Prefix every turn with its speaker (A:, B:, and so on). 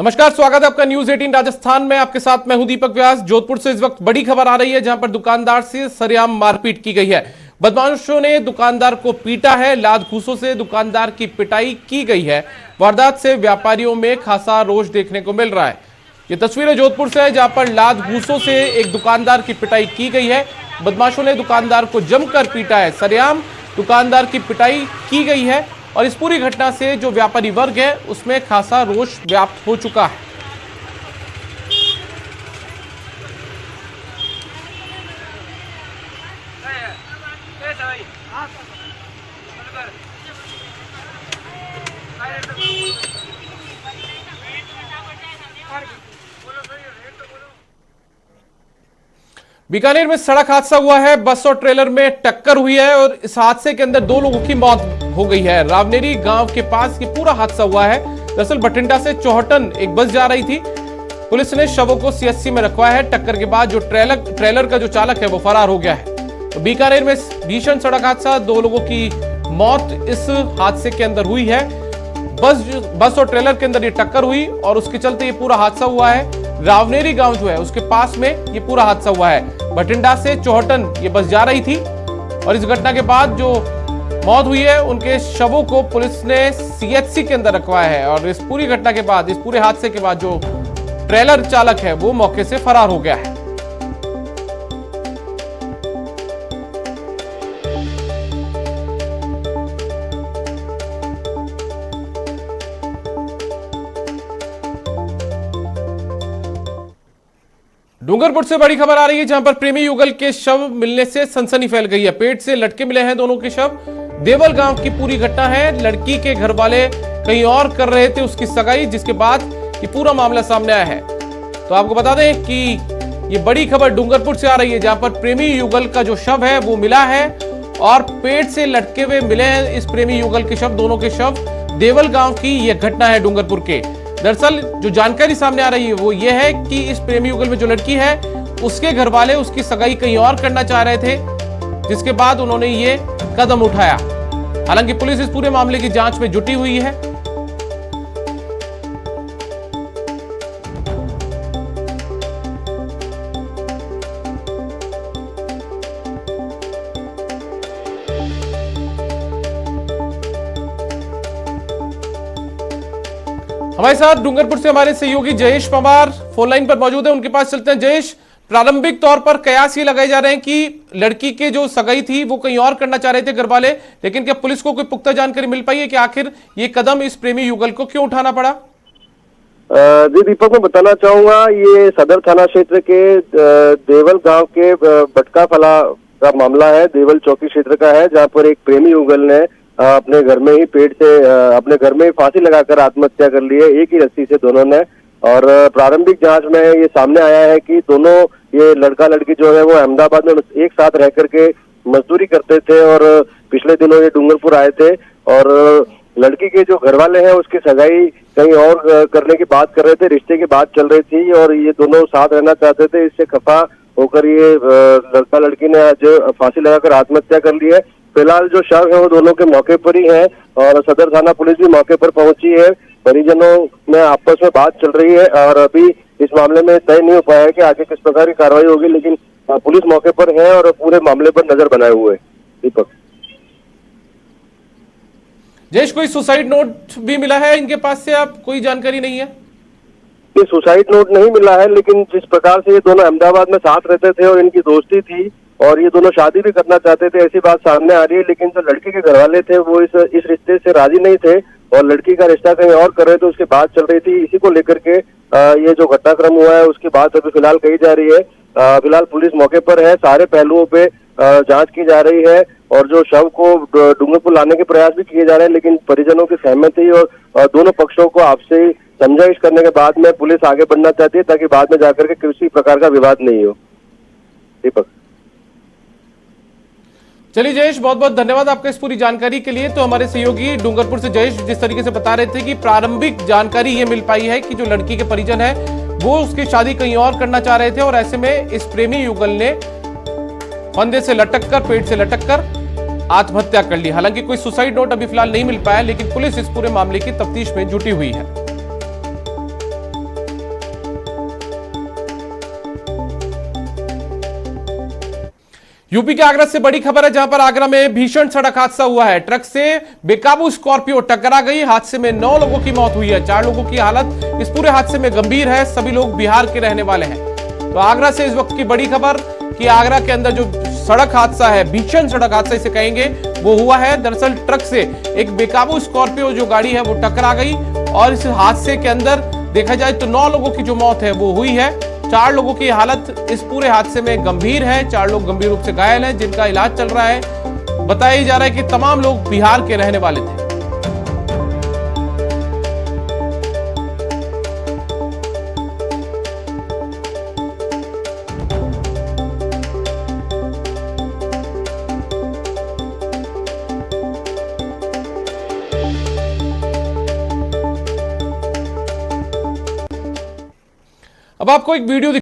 A: नमस्कार, स्वागत है आपका न्यूज 18 राजस्थान में। आपके साथ मैं हूं दीपक व्यास। जोधपुर से इस वक्त बड़ी खबर आ रही है, जहां पर दुकानदार से सरेआम मारपीट की गई है। बदमाशों ने दुकानदार को पीटा है, लात घूंसों से दुकानदार की पिटाई की गई है। वारदात से व्यापारियों में खासा रोष देखने को मिल रहा है। ये तस्वीरें जोधपुर से है, जहां पर लात घूंसों से एक दुकानदार की पिटाई की गई है। बदमाशों ने दुकानदार को जमकर पीटा है, सरेआम दुकानदार की पिटाई की गई है। और इस पूरी घटना से जो व्यापारी वर्ग है उसमें खासा रोष व्याप्त हो चुका है। बीकानेर में सड़क हादसा हुआ है। बस और ट्रेलर में टक्कर हुई है और इस हादसे के अंदर 2 लोगों की मौत हो गई है। रावनेरी गांव के पास ये पूरा हादसा हुआ है। दरअसल भटिंडा से चौहटन एक बस जा रही थी। पुलिस ने शवों को सीएचसी में रखवाया है। टक्कर के बाद जो ट्रेलर का जो चालक है वो फरार हो गया है। तो बीकानेर में भीषण सड़क हादसा, 2 लोगों की मौत इस हादसे के अंदर हुई है। बस और ट्रेलर के अंदर ये टक्कर हुई और उसके चलते ये पूरा हादसा हुआ है। रावनेरी गांव जो है उसके पास में ये पूरा हादसा हुआ है। भटिंडा से चौहटन ये बस जा रही थी और इस घटना के बाद जो मौत हुई है उनके शवों को पुलिस ने सीएचसी के अंदर रखवाया है। और इस पूरी घटना के बाद, इस पूरे हादसे के बाद जो ट्रेलर चालक है वो मौके से फरार हो गया है। डूंगरपुर से बड़ी खबर आ रही है, जहां पर प्रेमी युगल के शव मिलने से सनसनी फैल गई है। पेट से लटके मिले हैं दोनों के शव। देवल गांव की पूरी घटना है। लड़की के घर वाले कहीं और कर रहे थे उसकी सगाई, जिसके बाद ये पूरा मामला सामने आया है। तो आपको बता दें कि ये बड़ी खबर डूंगरपुर से आ रही है, जहां पर प्रेमी युगल का जो शव है वो मिला है और पेट से लटके हुए मिले हैं इस प्रेमी युगल के शव, दोनों के शव। देवल गांव की यह घटना है डूंगरपुर के। दरअसल जो जानकारी सामने आ रही है वो ये है कि इस प्रेमी युगल में जो लड़की है उसके घर वाले उसकी सगाई कहीं और करना चाह रहे थे, जिसके बाद उन्होंने ये कदम उठाया। हालांकि पुलिस इस पूरे मामले की जांच में जुटी हुई है। हमारे साथ डूंगरपुर से हमारे सहयोगी जयेश पवार फोन लाइन पर मौजूद है, उनके पास चलते हैं। जयेश, प्रारंभिक तौर पर कयास ये लगाए जा रहे हैं कि लड़की के जो सगाई थी वो कहीं और करना चाह रहे थे घर वाले, लेकिन क्या पुलिस को कोई पुख्ता जानकारी मिल पाई है कि आखिर ये कदम इस प्रेमी युगल को क्यों उठाना पड़ा?
B: जी दीपक, मैं बताना चाहूंगा, ये सदर थाना क्षेत्र के देवल गांव के बटका फला का मामला है। देवल चौकी क्षेत्र का है, जहां पर एक प्रेमी युगल ने अपने घर में ही अपने घर में ही फांसी लगाकर आत्महत्या कर ली है, एक ही रस्सी से दोनों ने। और प्रारंभिक जांच में ये सामने आया है कि दोनों ये लड़का लड़की जो है वो अहमदाबाद में एक साथ रह करके मजदूरी करते थे और पिछले दिनों ये डूंगरपुर आए थे। और लड़की के जो घर वाले हैं उसकी सगाई कहीं और करने की बात कर रहे थे, रिश्ते की बात चल रही थी और ये दोनों साथ रहना चाहते थे। इससे खफा होकर ये लड़का लड़की ने आज फांसी लगाकर आत्महत्या कर ली है। फिलहाल जो शव है वो दोनों के मौके पर ही है और सदर थाना पुलिस भी मौके पर पहुंची है। परिजनों में आपस में बात चल रही है और अभी इस मामले में तय नहीं हो पाया है कि आगे किस प्रकार की कार्रवाई होगी, लेकिन पुलिस मौके पर है और पूरे मामले पर नजर बनाए हुए। दीपक,
A: जयेश, कोई सुसाइड नोट भी मिला है इनके पास से? आप कोई जानकारी नहीं है?
B: ये सुसाइड नोट नहीं मिला है, लेकिन जिस प्रकार से ये दोनों अहमदाबाद में साथ रहते थे और इनकी दोस्ती थी और ये दोनों शादी भी करना चाहते थे, ऐसी बात सामने आ रही है। लेकिन जो लड़के के घर वाले थे वो इस रिश्ते से राजी नहीं थे और लड़की का रिश्ता कहीं और कर रहे थे, उसकी बात चल रही थी। इसी को लेकर के ये जो घटनाक्रम हुआ है उसकी बात अभी फिलहाल कही जा रही है। फिलहाल पुलिस मौके पर है, सारे पहलुओं पे जांच की जा रही है और जो शव को डूंगरपुर लाने के प्रयास भी किए जा रहे हैं, लेकिन परिजनों की सहमति और दोनों पक्षों को आपसे समझाइश करने के बाद में पुलिस आगे बढ़ना चाहती है, ताकि बाद में जाकर के किसी प्रकार का विवाद नहीं हो। दीपक,
A: चलिए जयेश, बहुत बहुत धन्यवाद आपका इस पूरी जानकारी के लिए। तो हमारे सहयोगी डूंगरपुर से जयेश जिस तरीके से बता रहे थे कि प्रारंभिक जानकारी ये मिल पाई है कि जो लड़की के परिजन है वो उसकी शादी कहीं और करना चाह रहे थे और ऐसे में इस प्रेमी युगल ने फंदे से लटक कर, पेट से लटक कर आत्महत्या कर ली। हालांकि कोई सुसाइड नोट अभी फिलहाल नहीं मिल पाया, लेकिन पुलिस इस पूरे मामले की तफ्तीश में जुटी हुई है। यूपी के आगरा से बड़ी खबर है, जहां पर आगरा में भीषण सड़क हादसा हुआ है। ट्रक से बेकाबू स्कॉर्पियो टकरा गई। हादसे में 9 लोगों की मौत हुई है। 4 लोगों की हालत इस पूरे हादसे में गंभीर है। सभी लोग बिहार के रहने वाले हैं। तो आगरा से इस वक्त की बड़ी खबर कि आगरा के अंदर जो सड़क हादसा है, भीषण सड़क हादसा इसे कहेंगे, वो हुआ है। दरअसल ट्रक से एक बेकाबू स्कॉर्पियो जो गाड़ी है वो टकरा गई और इस हादसे के अंदर देखा जाए तो 9 लोगों की जो मौत है वो हुई है। 4 लोगों की हालत इस पूरे हादसे में गंभीर है। 4 लोग गंभीर रूप से घायल हैं, जिनका इलाज चल रहा है। बताया जा रहा है कि तमाम लोग बिहार के रहने वाले थे। अब आपको एक वीडियो